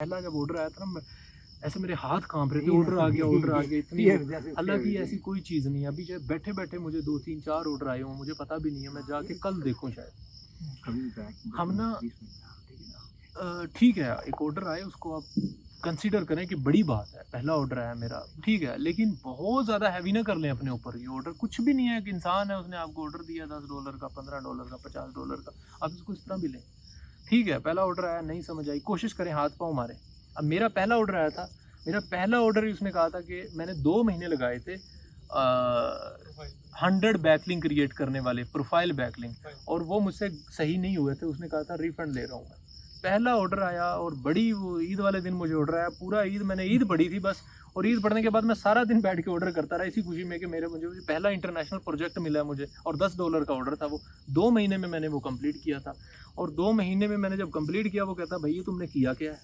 पहला जब ऑर्डर आया था ना, ऐसे मेरे हाथ कांप रहे थे, ऑर्डर आ गया, ऑर्डर आ गया, इतनी हालांकि ऐसी कोई चीज़ नहीं है। अभी जो बैठे बैठे मुझे 2 3 4 ऑर्डर आए हों, मुझे पता भी नहीं है, मैं जाके कल देखूं शायद। हम ना ठीक है, एक ऑर्डर आए उसको आप कंसीडर करें कि बड़ी बात है, पहला ऑर्डर आया मेरा, ठीक है, लेकिन बहुत ज़्यादा हैवी ना कर लें अपने ऊपर। ये ऑर्डर कुछ भी नहीं है, एक इंसान है, उसने आपको ऑर्डर दिया $10 का, $15 का, $50 का, आप इसको इस तरह भी लें। ठीक है, पहला ऑर्डर आया, नहीं समझ आई, कोशिश करें, हाथ पाँव मारें। अब मेरा पहला ऑर्डर आया था, मेरा पहला ऑर्डर ही उसने कहा था कि मैंने 2 महीने लगाए थे 100 बैकलिंक क्रिएट करने वाले, प्रोफाइल बैकलिंक, और वो मुझसे सही नहीं हुए थे। उसने कहा था रिफंड ले रहा हूँ मैं। पहला ऑर्डर आया और बड़ी वो ईद वाले दिन मुझे ऑर्डर आया, पूरा ईद मैंने ईद पढ़ी थी बस, और ईद पढ़ने के बाद मैं सारा दिन बैठ के ऑर्डर करता रहा इसी खुशी में कि मुझे पहला इंटरनेशनल प्रोजेक्ट मिला है मुझे, और $10 का ऑर्डर था वो। 2 महीने में मैंने वो कंप्लीट किया था, और 2 महीने में मैंने जब कंप्लीट किया, वो कहता भैया तुमने किया क्या है,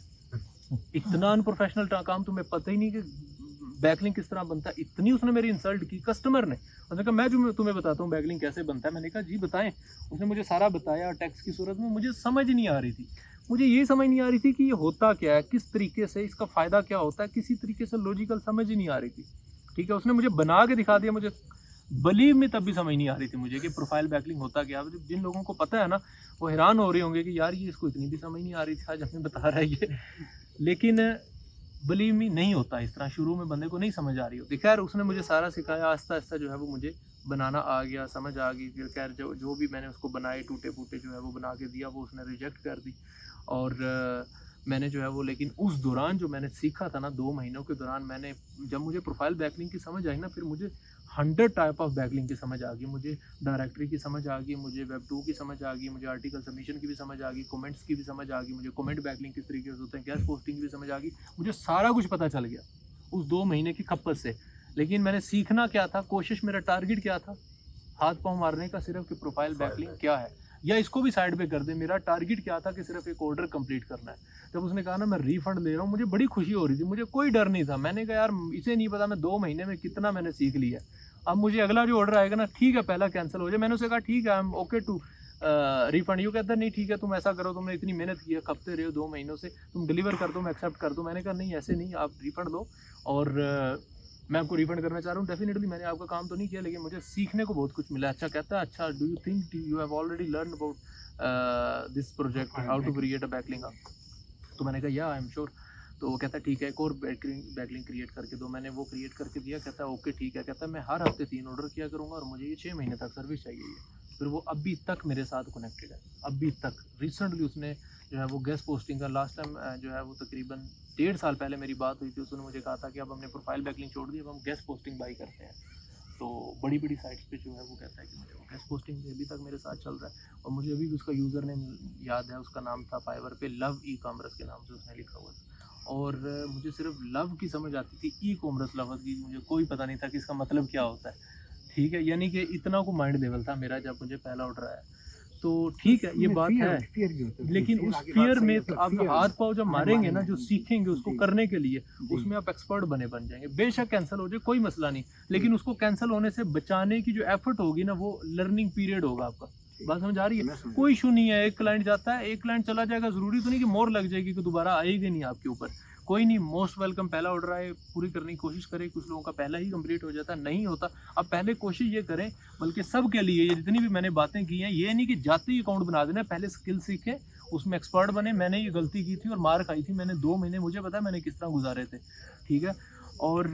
इतना अनप्रोफेशनल काम, तुम्हें पता ही नहीं कि बैकलिंक किस तरह बनता है। इतनी उसने मेरी इंसल्ट की कस्टमर ने। उसने कहा मैं जो तुम्हें बताता हूँ बैकलिंक कैसे बनता है। मैंने कहा जी बताएं। उसने मुझे सारा बताया टेक्स्ट की सूरत में। मुझे समझ नहीं आ रही थी, मुझे ये समझ नहीं आ रही थी कि ये होता क्या है, किस तरीके से इसका फ़ायदा क्या होता है, किसी तरीके से लॉजिकल समझ ही नहीं आ रही थी। ठीक है, उसने मुझे बना के दिखा दिया, मुझे बलीव में तब भी समझ नहीं आ रही थी मुझे कि प्रोफाइल बैकलिंग होता क्या। जिन लोगों को पता है ना, वो हैरान हो रहे होंगे कि यार ये इसको इतनी भी समझ नहीं आ रही थी, आज हमें बता रहा है ये। लेकिन बलीव मी नहीं होता इस तरह, शुरू में बंदे को नहीं समझ आ रही होती। खैर उसने मुझे सारा सिखाया, आहिस्ता आहिस्ता जो है वो मुझे बनाना आ गया, समझ आ गई। फिर खैर जो भी मैंने उसको बनाए टूटे फूटे जो है वो बना के दिया, वो उसने रिजेक्ट कर दी। और मैंने जो है वो, लेकिन उस दौरान जो मैंने सीखा था ना, 2 महीनों के दौरान मैंने, जब मुझे प्रोफाइल बैकलिंग की समझ आई ना, फिर मुझे 100 टाइप ऑफ बैकलिंग की समझ आ गई, मुझे डायरेक्टरी की समझ आ गई, मुझे वेब 2 की समझ आ गई, मुझे आर्टिकल सबमिशन की भी समझ आ गई, कमेंट्स की भी समझ आ गई, मुझे कमेंट बैकलिंग किस तरीके से होते हैं, गेस्ट पोस्टिंग की भी समझ आ गई। मुझे सारा कुछ पता चल गया उस 2 महीने की खप्पत से। लेकिन मैंने सीखना क्या था, कोशिश, मेरा टारगेट क्या था, हाथ पाँव मारने का सिर्फ, कि प्रोफाइल बैकलिंग क्या है, या इसको भी साइड पे कर दे। मेरा टारगेट क्या था कि सिर्फ एक ऑर्डर कंप्लीट करना है। जब उसने कहा ना मैं रिफंड ले रहा हूँ, मुझे बड़ी खुशी हो रही थी, मुझे कोई डर नहीं था। मैंने कहा यार इसे नहीं पता मैं 2 महीने में कितना मैंने सीख लिया। अब मुझे अगला जो ऑर्डर आएगा ना, ठीक है पहला कैंसिल हो जाए, मैंने उसे कहा ठीक है I am okay to refund. You कहता नहीं ठीक है, तुम ऐसा करो, तुमने इतनी मेहनत की है, खपते रहे हो 2 महीनों से, तुम डिलीवर कर दो, मैं एक्सेप्ट कर दूँ। मैंने कहा नहीं ऐसे नहीं, आप रिफंड लो, और मैं आपको रिफंड करना चाह रहा हूँ। डेफिनेटली मैंने आपका काम तो नहीं किया, लेकिन मुझे सीखने को बहुत कुछ मिला। अच्छा कहता है, अच्छा do you think you have already learn about this project, how to create a backlink. तो मैंने कहा या आई एम श्योर। तो वो कहता है ठीक है, एक और बैकलिंक क्रिएट करके दो। मैंने वो क्रिएट करके दिया। कहता है ओके ठीक है। कहता है मैं हर हफ्ते 3 ऑर्डर किया करूँगा, और मुझे ये 6 महीने तक सर्विस चाहिए ये। फिर वो अभी तक मेरे साथ कनेक्टेड है, अभी तक। रिसेंटली उसने जो है वो गेस्ट पोस्टिंग का, लास्ट टाइम जो है वो तकरीबन 1.5 साल पहले मेरी बात हुई थी, उसने मुझे कहा था कि अब हमने प्रोफाइल बैकलिंग छोड़ दी, अब हम गेस्ट पोस्टिंग बाई करते हैं। तो बड़ी बड़ी साइट्स पे जो है वो कहता है कि मुझे वो गेस्ट पोस्टिंग भी अभी तक मेरे साथ चल रहा है। और मुझे अभी भी उसका यूज़र नेम याद है, उसका नाम था फाइवर पे लव ई कॉमर्स के नाम से उसने लिखा हुआ था। और मुझे सिर्फ लव की समझ आती थी, ई कॉमर्स लव की मुझे कोई पता नहीं था कि इसका मतलब क्या होता है। ठीक है, यानी कि इतना को माइंड लेवल था मेरा जब मुझे पहला ऑर्डर आया। तो ठीक है ये बात है, लेकिन उस फियर में आप हाथ पाँव जब मारेंगे ना, जो सीखेंगे उसको करने के लिए, उसमें आप एक्सपर्ट बन जाएंगे। बेशक कैंसिल हो जाए कोई मसला नहीं, लेकिन उसको कैंसिल होने से बचाने की जो एफर्ट होगी ना, वो लर्निंग पीरियड होगा आपका। बात समझ आ रही है? कोई इशू नहीं है, एक क्लाइंट जाता है, एक क्लाइंट चला जाएगा, जरूरी तो नहीं कि मोर लग जाएगी कि दोबारा आएगी नहीं आपके ऊपर। कोई नहीं, मोस्ट वेलकम। पहला ऑर्डर आए, पूरी करने की कोशिश करें। कुछ लोगों का पहला ही कंप्लीट हो जाता है, नहीं होता। अब पहले कोशिश ये करें, बल्कि सबके लिए ये जितनी भी मैंने बातें की हैं, ये नहीं कि जाते ही अकाउंट बना देना, पहले स्किल सीखें, उसमें एक्सपर्ट बने। मैंने ये गलती की थी और मार खाई थी मैंने। 2 महीने मुझे पता है मैंने किस तरह गुजारे थे। ठीक है, और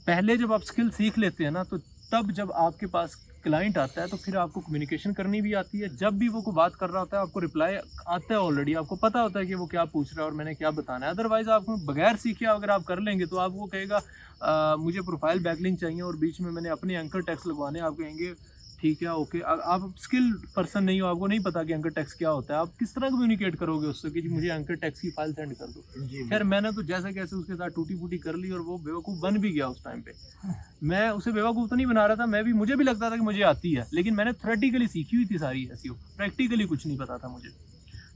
पहले जब आप स्किल सीख लेते हैं ना, तो तब जब आपके पास क्लाइंट आता है, तो फिर आपको कम्युनिकेशन करनी भी आती है। जब भी वो कोई बात कर रहा होता है, आपको रिप्लाई आता है ऑलरेडी, आपको पता होता है कि वो क्या पूछ रहा है और मैंने क्या बताना है। अदरवाइज आप बगैर सीखे अगर आप कर लेंगे, तो आपको कहेगा मुझे प्रोफाइल बैकलिंग चाहिए, और बीच में मैंने अपने एंकर टैक्स लगवाने। आप कहेंगे ठीक है ओके। आप स्किल पर्सन नहीं हो, आपको नहीं पता कि एंकर टैक्स क्या होता है, आप किस तरह कम्युनिकेट करोगे उससे कि मुझे एंकर टैक्स की फाइल सेंड कर दो। खैर मैंने तो जैसे कैसे उसके साथ टूटी फूटी कर ली, और वो बेवकूफ़ बन भी गया उस टाइम पे। मैं उसे बेवकूफ़ तो नहीं बना रहा था, मुझे भी लगता था कि मुझे आती है, लेकिन मैंने थ्योरेटिकली सीखी हुई थी सारी एसईओ, प्रैक्टिकली कुछ नहीं पता था मुझे।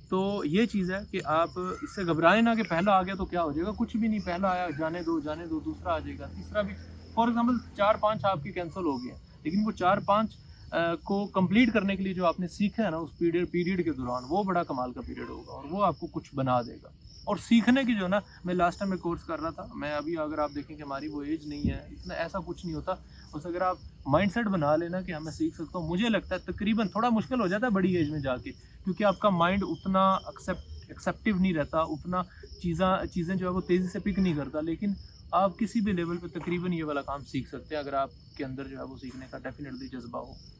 तो ये चीज़ है कि आप इससे घबराएं ना कि पहला आ गया तो क्या हो जाएगा, कुछ भी नहीं। पहला आया, जाने दो, दूसरा आ जाएगा, तीसरा भी। फॉर एग्जाम्पल 4-5 आपके कैंसिल हो गए, लेकिन वो 4-5 को कंप्लीट करने के लिए जो आपने सीखा है ना उस पीरियड के दौरान, वो बड़ा कमाल का पीरियड होगा, और वो आपको कुछ बना देगा। और सीखने की जो ना, मैं लास्ट टाइम में कोर्स कर रहा था, मैं अभी अगर आप देखें कि हमारी वो एज नहीं है, इतना ऐसा कुछ नहीं होता। बस अगर आप माइंडसेट बना लेना कि हाँ मैं सीख सकता हूँ, मुझे लगता है तकरीबन थोड़ा मुश्किल हो जाता है बड़ी एज में जाके, क्योंकि आपका माइंड उतना एक्सेप्टिव नहीं रहता, उतना चीज़ें जो है वो तेज़ी से पिक नहीं करता। लेकिन आप किसी भी लेवल पे तकरीबन ये वाला काम सीख सकते हैं, अगर आपके अंदर जो है वो सीखने का डेफिनेटली जज्बा हो।